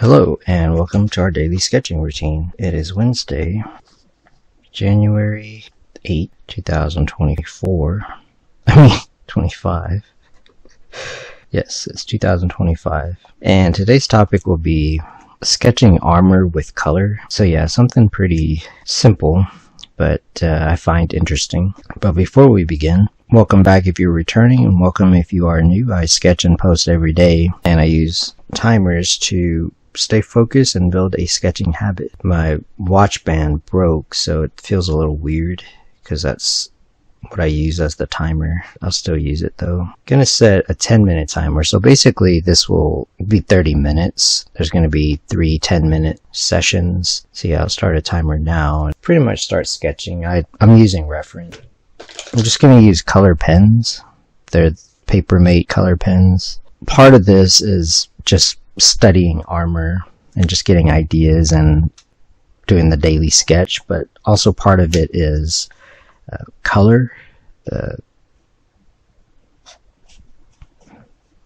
Hello and welcome to our daily sketching routine. It is Wednesday, January 8, 2024. 25. Yes, it's 2025. And today's topic will be sketching armor with color. So yeah, something pretty simple, but I find interesting. But before we begin, welcome back if you're returning, and welcome if you are new. I sketch and post every day, and I use timers to stay focused and build a sketching habit. My watch band broke, so it feels a little weird because that's what I use as the timer. I'll still use it though. I'm gonna set a 10-minute timer, so basically this will be 30 minutes. There's gonna be 3 10-minute sessions. So yeah, I'll start a timer now and pretty much start sketching. I'm using reference. I'm just gonna use color pens. They're Papermate color pens. Part of this is just studying armor and just getting ideas and doing the daily sketch, but also part of it is color,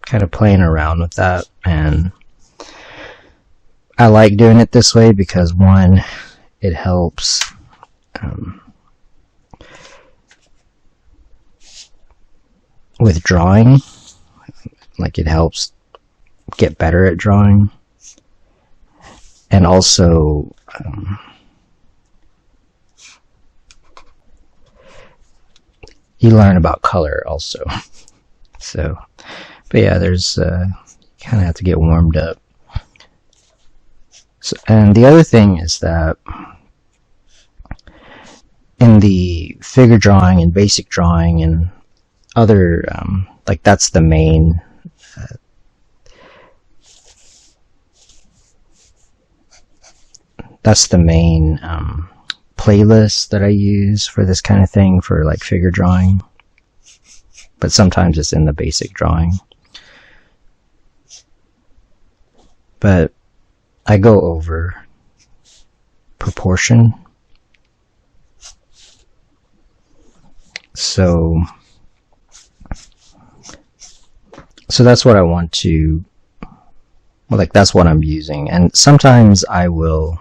kind of playing around with that. And I like doing it this way because, one, it helps with drawing. Like, it helps get better at drawing, and also you learn about color also. So, but yeah, there's you kind of have to get warmed up. So, and the other thing is that in the figure drawing and basic drawing and other like that's the main playlist that I use for this kind of thing, for like figure drawing, but sometimes it's in the basic drawing. But I go over proportion. So that's what I want to, well, like that's what I'm using. And sometimes I will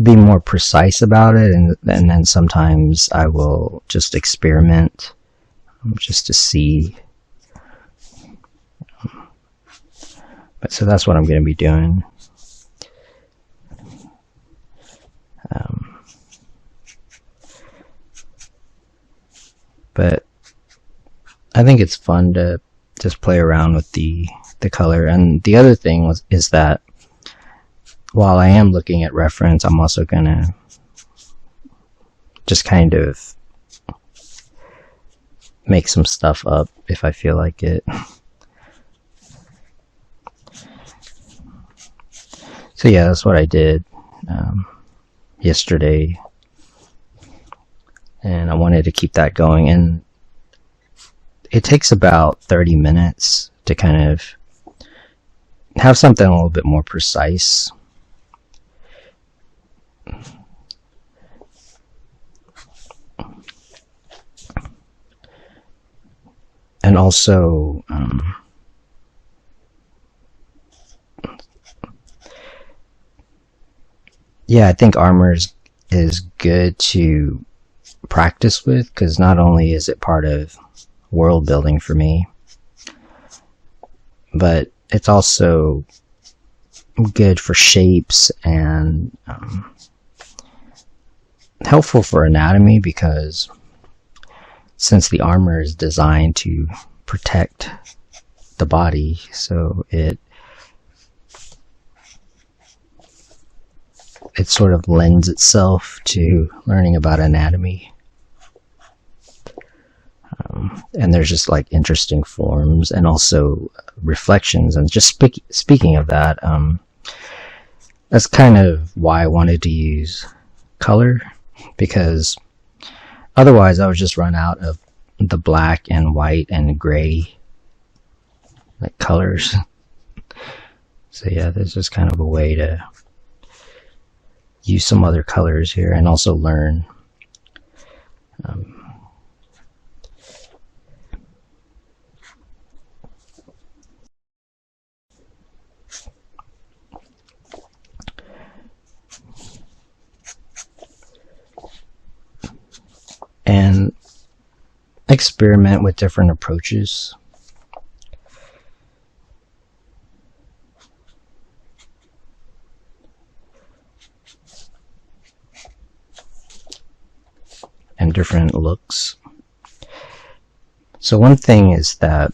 be more precise about it, and then sometimes I will just experiment just to see. But so that's what I'm going to be doing. But I think it's fun to just play around with the color. And the other thing is that while I am looking at reference, I'm also gonna just kind of make some stuff up if I feel like it. So yeah, that's what I did yesterday, and I wanted to keep that going. And it takes about 30 minutes to kind of have something a little bit more precise. And also yeah, I think armor is good to practice with, because not only is it part of world building for me, but it's also good for shapes and helpful for anatomy, because since the armor is designed to protect the body, so it sort of lends itself to learning about anatomy. And there's just like interesting forms and also reflections. And just speaking of that, that's kind of why I wanted to use color, because otherwise I would just run out of the black and white and gray like colors. So yeah, there's just kind of a way to use some other colors here and also learn experiment with different approaches. And different looks. So one thing is that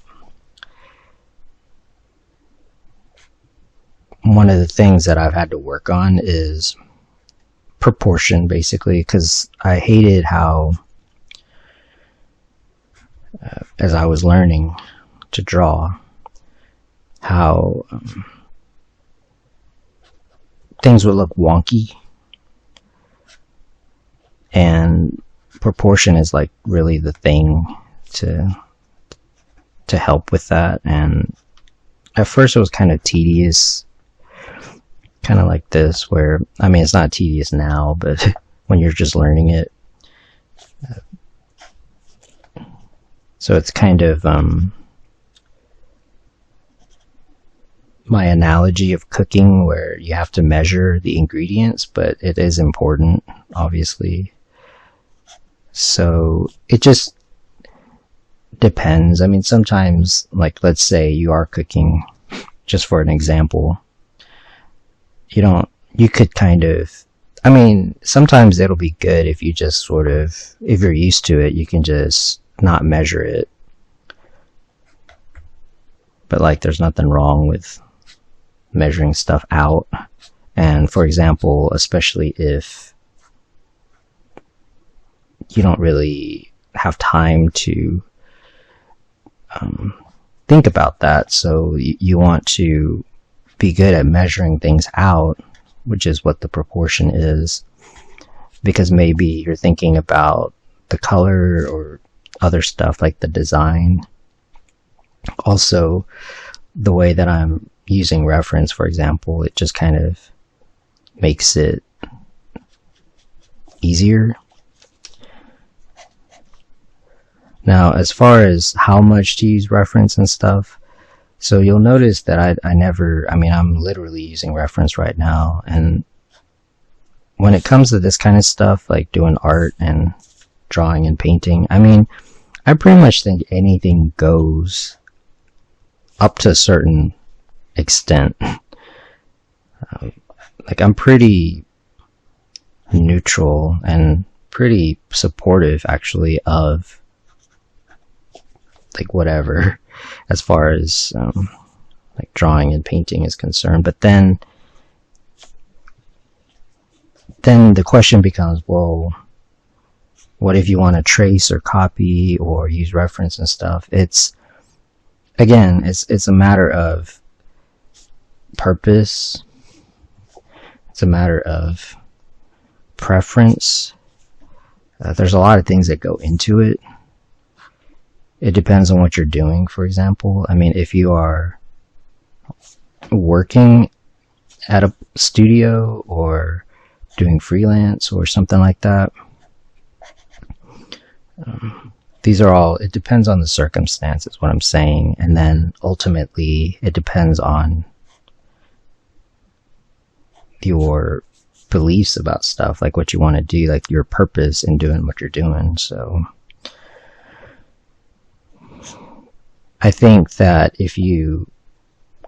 one of the things that I've had to work on is proportion, basically, because I hated how as I was learning to draw, how things would look wonky, and proportion is like really the thing to help with that. And at first it was kind of tedious, kind of like this, where, I mean, it's not tedious now, but when you're just learning it. So it's kind of my analogy of cooking, where you have to measure the ingredients, but it is important, obviously. So it just depends. I mean, sometimes, like, let's say you are cooking, just for an example, you could kind of, I mean, sometimes it'll be good if you just sort of, if you're used to it, you can just not measure it. But like, there's nothing wrong with measuring stuff out. And for example, especially if you don't really have time to think about that, so you want to be good at measuring things out, which is what the proportion is, because maybe you're thinking about the color or other stuff like the design. Also, the way that I'm using reference, for example, it just kind of makes it easier. Now, as far as how much to use reference and stuff, so you'll notice that I'm literally using reference right now, and when it comes to this kind of stuff, like doing art and drawing and painting, I mean, I pretty much think anything goes up to a certain extent. Like, I'm pretty neutral and pretty supportive, actually, of like whatever, as far as like drawing and painting is concerned. But then the question becomes, well, what if you want to trace or copy or use reference and stuff? It's a matter of purpose. It's a matter of preference. There's a lot of things that go into it. It depends on what you're doing, for example. I mean, if you are working at a studio or doing freelance or something like that, these are all, it depends on the circumstances, what I'm saying. And then ultimately, it depends on your beliefs about stuff, like what you want to do, like your purpose in doing what you're doing. So I think that if you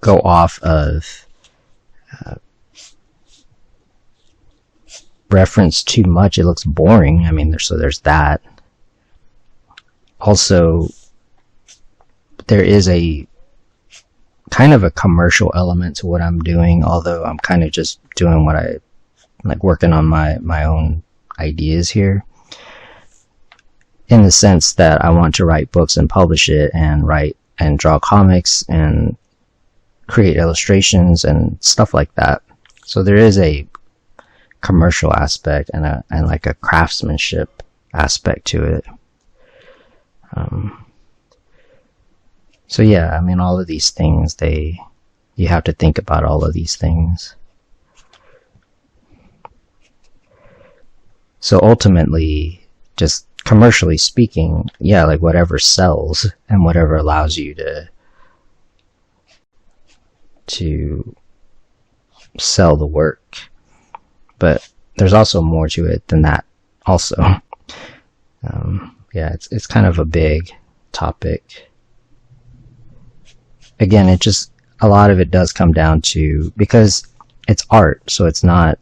go off of reference too much, it looks boring. I mean, there's that. Also, there is a kind of a commercial element to what I'm doing, although I'm kind of just doing what I like, working on my own ideas here, in the sense that I want to write books and publish it, and write and draw comics and create illustrations and stuff like that. So there is a commercial aspect and like a craftsmanship aspect to it. So yeah, I mean, all of these things, you have to think about all of these things. So ultimately, just commercially speaking, yeah, like whatever sells and whatever allows you to sell the work. But there's also more to it than that also. yeah, it's kind of a big topic. Again, it just, a lot of it does come down to, because it's art, so it's not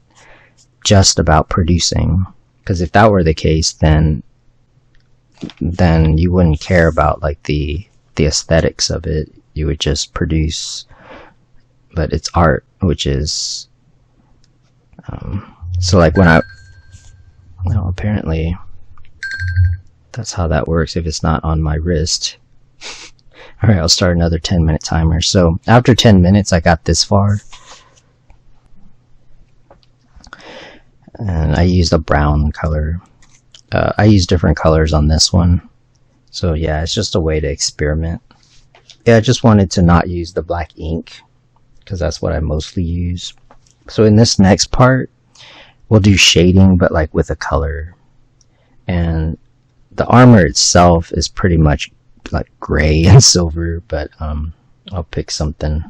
just about producing. Because if that were the case, then you wouldn't care about like the aesthetics of it. You would just produce. But it's art, which is so like when well, apparently that's how that works if it's not on my wrist. Alright, I'll start another 10-minute timer. So after 10 minutes I got this far, and I used a brown color. I used different colors on this one, so yeah, it's just a way to experiment. Yeah, I just wanted to not use the black ink because that's what I mostly use. So in this next part we'll do shading, but like with a color. And the armor itself is pretty much like gray and silver, but I'll pick something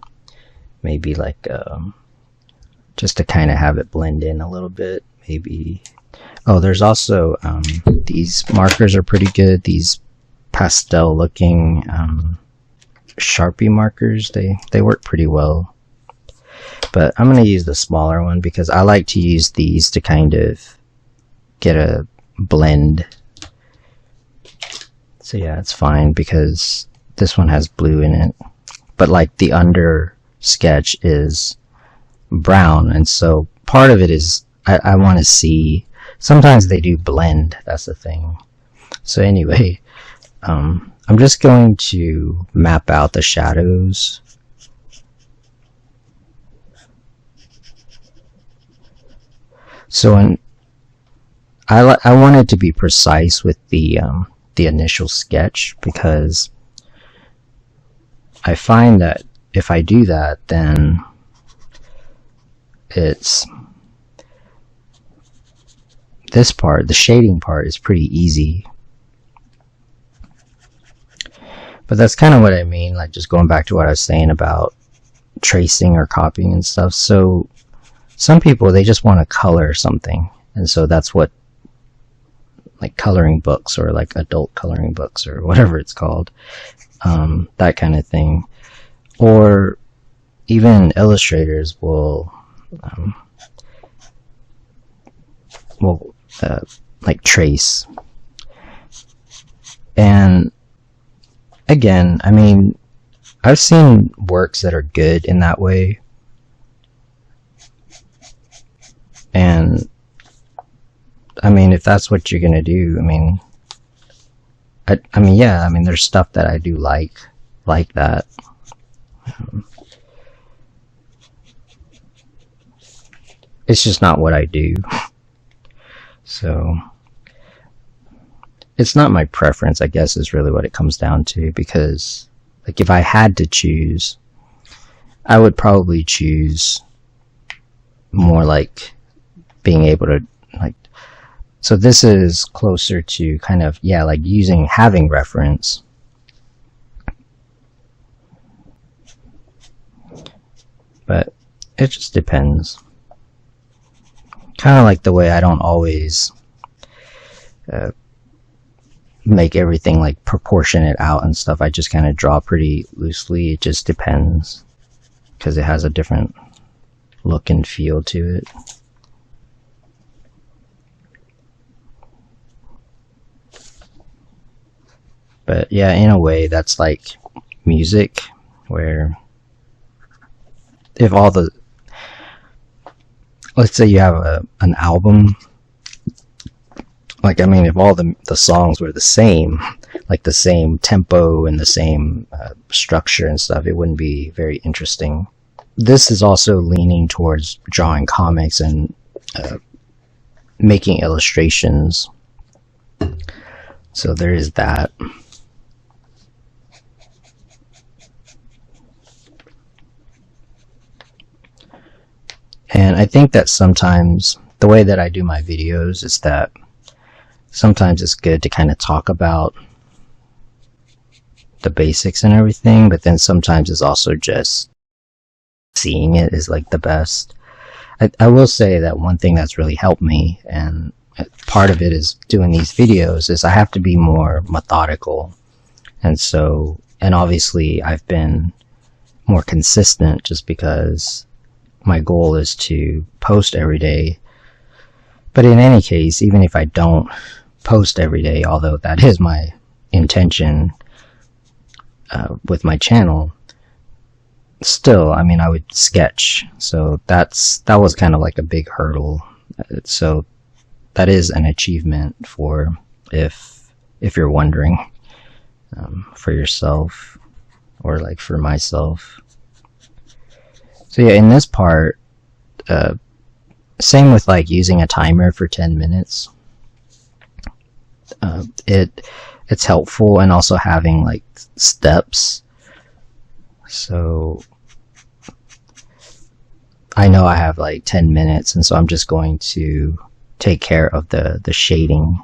maybe like just to kind of have it blend in a little bit. Maybe, oh, there's also these markers are pretty good, these pastel looking Sharpie markers. They work pretty well. But I'm going to use the smaller one because I like to use these to kind of get a blend. So yeah, it's fine because this one has blue in it. But like the under sketch is brown, and so part of it is I want to see. Sometimes they do blend, that's the thing. So anyway, I'm just going to map out the shadows. So I wanted to be precise with the initial sketch, because I find that if I do that, then it's this part, the shading part, is pretty easy. But that's kind of what I mean, like just going back to what I was saying about tracing or copying and stuff. So some people, they just want to color something, and so that's what, like coloring books or like adult coloring books or whatever it's called, that kind of thing. Or even illustrators will like trace. And again, I mean, I've seen works that are good in that way, and I mean, if that's what you're gonna do, I mean, yeah, I mean, there's stuff that I do like that. It's just not what I do. So it's not my preference, I guess, is really what it comes down to. Because like if I had to choose, I would probably choose more like being able to, like, so this is closer to kind of, yeah, like having reference. But it just depends. Kind of like the way I don't always make everything like proportionate out and stuff. I just kind of draw pretty loosely. It just depends, because it has a different look and feel to it. But yeah, in a way, that's like music, where if all the, let's say you have an album, like, I mean, if all the songs were the same, like the same tempo and the same structure and stuff, it wouldn't be very interesting. This is also leaning towards drawing comics and making illustrations, so there is that. And I think that sometimes the way that I do my videos is that sometimes it's good to kind of talk about the basics and everything, but then sometimes it's also just seeing it is like the best. I will say that one thing that's really helped me, and part of it is doing these videos is I have to be more methodical. And so, and obviously I've been more consistent just because my goal is to post every day. But in any case, even if I don't post every day, although that is my intention with my channel, still, I mean, I would sketch. So that was kind of like a big hurdle. So that is an achievement for, if you're wondering, for yourself, or like for myself. So yeah, in this part, same with like using a timer for 10 minutes. It's helpful, and also having like steps. So I know I have like 10 minutes, and so I'm just going to take care of the shading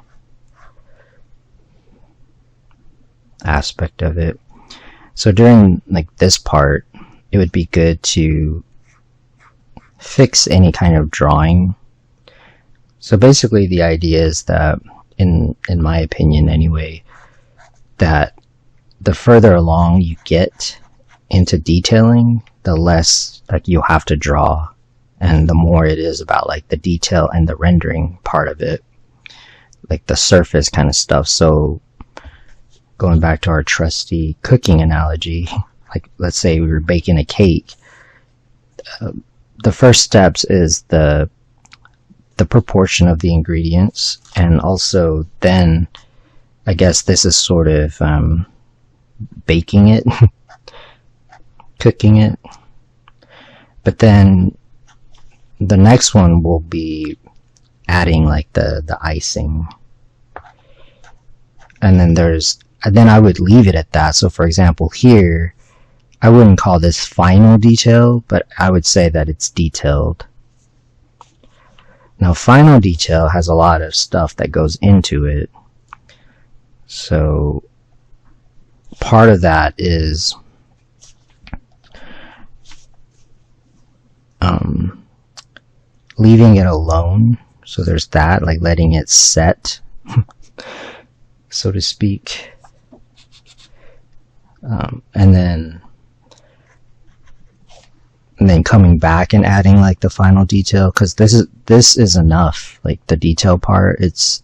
aspect of it. So during like this part, it would be good to fix any kind of drawing. So basically the idea is that, in my opinion anyway, that the further along you get into detailing, the less like you have to draw, and the more it is about like the detail and the rendering part of it, like the surface kind of stuff. So going back to our trusty cooking analogy, like let's say we were baking a cake, the first steps is the proportion of the ingredients, and also then I guess this is sort of baking it, cooking it. But then the next one will be adding like the icing, and then I would leave it at that. So for example here, I wouldn't call this final detail, but I would say that it's detailed. Now final detail has a lot of stuff that goes into it. So part of that is leaving it alone. So there's that, like letting it set, so to speak. And then coming back and adding like the final detail, because this is enough. Like the detail part, it's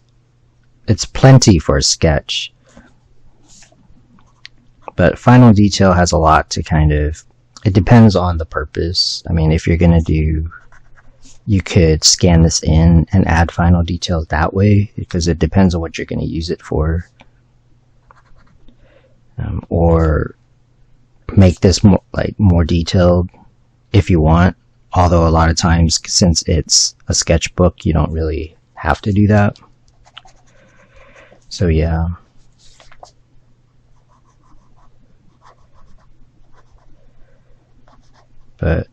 plenty for a sketch, but final detail has a lot to kind of, it depends on the purpose. I mean, if you're gonna do, you could scan this in and add final details that way, because it depends on what you're gonna use it for. Or make this more detailed if you want, although a lot of times, since it's a sketchbook, you don't really have to do that. So yeah. But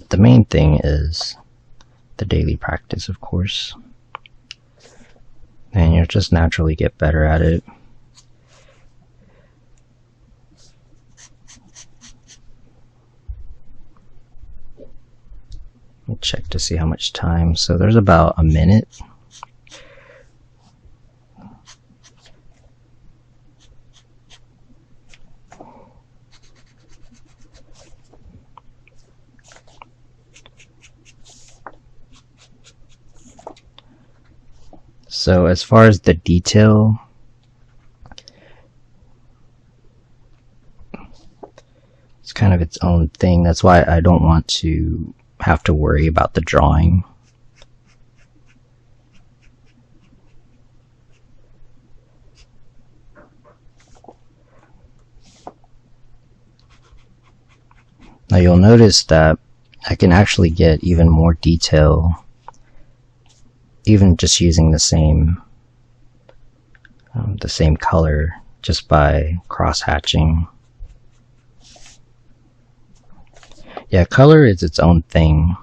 the main thing is the daily practice, of course, and you'll just naturally get better at it. Check to see how much time. So there's about a minute. So as far as the detail, it's kind of its own thing. That's why I don't want to have to worry about the drawing. Now you'll notice that I can actually get even more detail, even just using the same color, just by cross-hatching. Yeah, color is its own thing.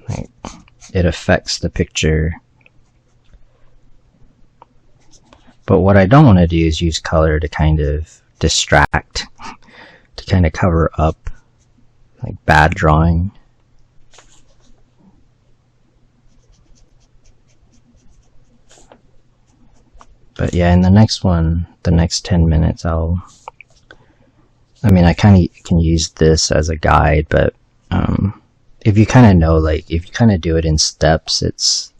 Like, it affects the picture. But what I don't want to do is use color to kind of distract, to kind of cover up like bad drawing. But yeah, in the next one, the next 10 minutes, I kind of can use this as a guide, but if you kind of know, like, if you kind of do it in steps, it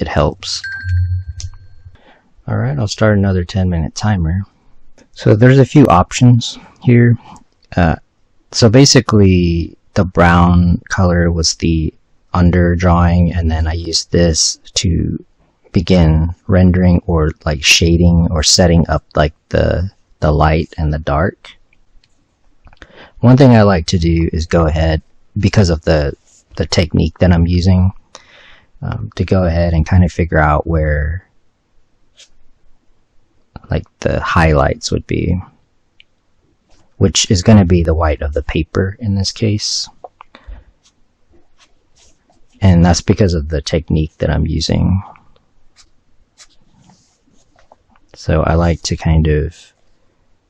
helps. Alright, I'll start another 10-minute timer. So there's a few options here. So basically, the brown color was the under drawing, and then I used this to begin rendering or like shading or setting up like the light and the dark. One thing I like to do is go ahead, because of the technique that I'm using, to go ahead and kind of figure out where like the highlights would be, which is going to be the white of the paper in this case. And that's because of the technique that I'm using. So I like to kind of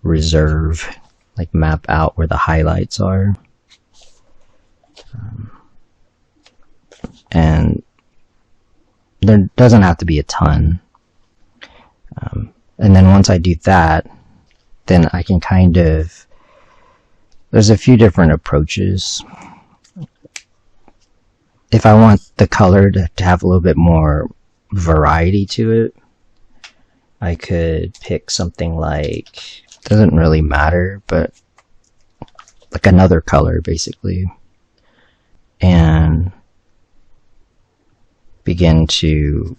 reserve, like map out where the highlights are. And there doesn't have to be a ton. And then once I do that, then I can kind of, there's a few different approaches. If I want the color to have a little bit more variety to it, I could pick something like, doesn't really matter, but like another color basically, and begin to,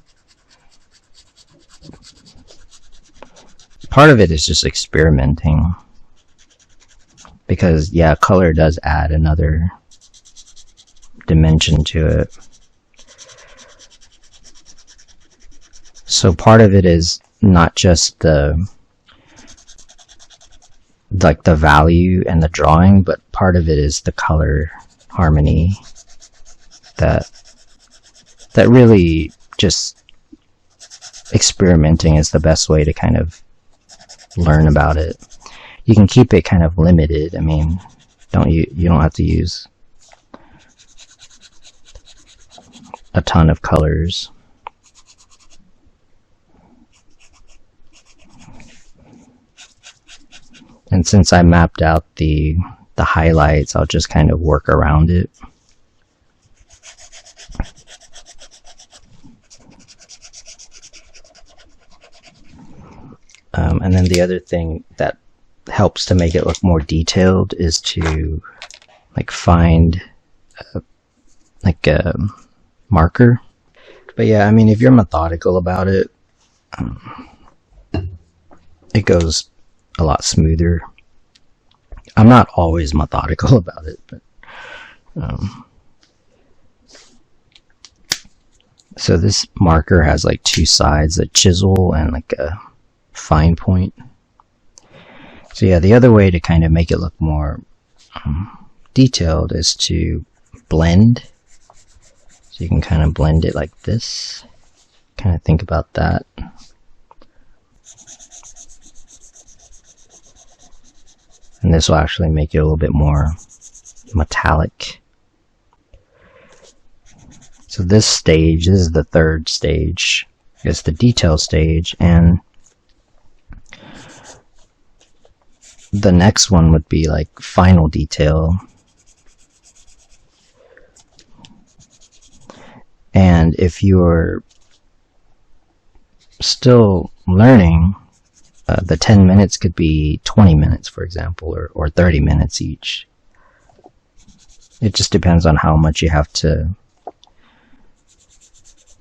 part of it is just experimenting, because yeah, color does add another dimension to it. So part of it is not just the value and the drawing, but part of it is the color harmony that really just experimenting is the best way to kind of learn about it. You can keep it kind of limited. I mean, you don't have to use a ton of colors. And since I mapped out the highlights, I'll just kind of work around it. And then the other thing that helps to make it look more detailed is to like find like a marker. But yeah, I mean, if you're methodical about it, it goes a lot smoother. I'm not always methodical about it, but so this marker has like two sides, a chisel and like a fine point. So yeah, the other way to kind of make it look more detailed is to blend. So you can kind of blend it like this. Kind of think about that. And this will actually make it a little bit more metallic. So this stage, this is the third stage. It's the detail stage, and the next one would be like final detail. And if you're still learning, the 10 minutes could be 20 minutes, for example, or 30 minutes each. It just depends on how much you have to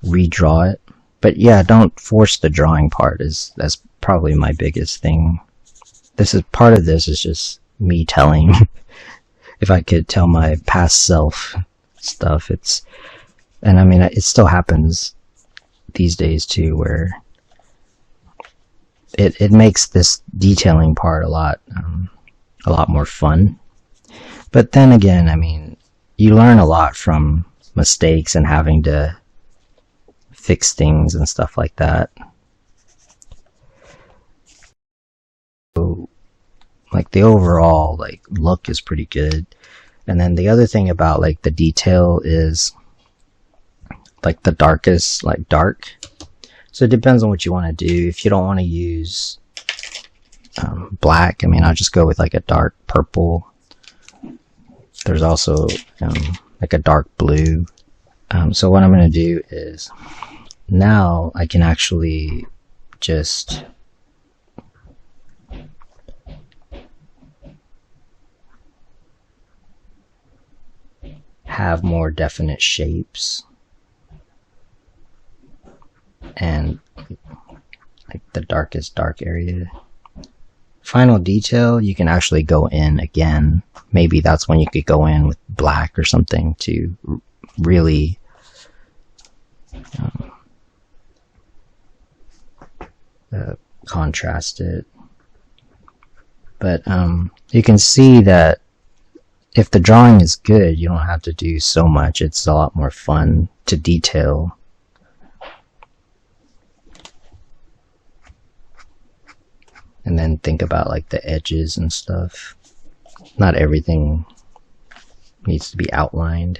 redraw it. But yeah, don't force the drawing part. That's probably my biggest thing. Part of this is just me telling. If I could tell my past self stuff, and I mean, it still happens these days too, where it makes this detailing part a lot more fun. But then again, I mean, you learn a lot from mistakes and having to fix things and stuff like that. So, like, the overall like look is pretty good. And then the other thing about like the detail is like the darkest, like dark, So it depends on what you want to do. If you don't want to use black, I mean, I'll just go with like a dark purple. There's also like a dark blue. So what I'm going to do is now I can actually just have more definite shapes and like the darkest dark area. Final detail, you can actually go in again. Maybe that's when you could go in with black or something to really contrast it. But you can see that if the drawing is good, you don't have to do so much. It's a lot more fun to detail. And then think about like the edges and stuff. Not everything needs to be outlined.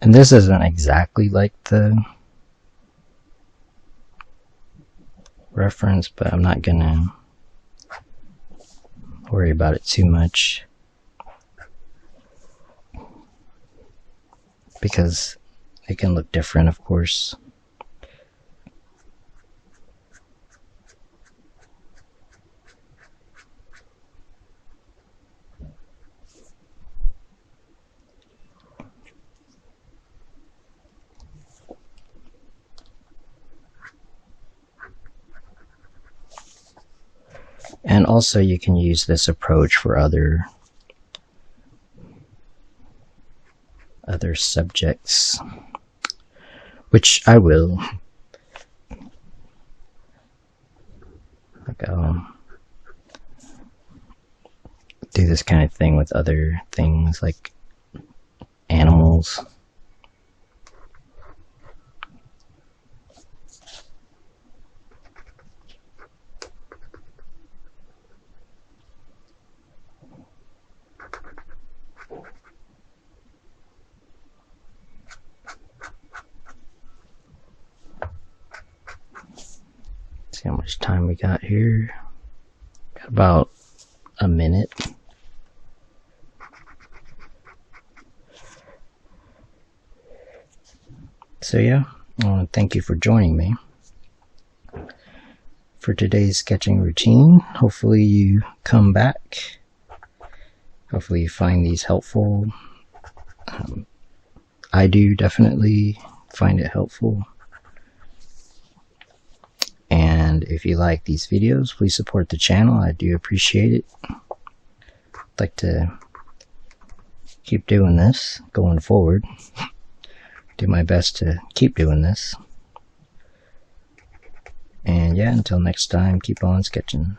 And this isn't exactly like the reference, but I'm not gonna worry about it too much because it can look different, of course. And also you can use this approach for other subjects, which I will. Like do this kind of thing with other things like animals. See how much time we got here. Got about a minute. So yeah, I want to thank you for joining me for today's sketching routine. Hopefully you come back. Hopefully you find these helpful. I do definitely find it helpful. And if you like these videos, please support the channel. I do appreciate it. I'd like to keep doing this going forward. Do my best to keep doing this. And yeah, until next time, keep on sketching.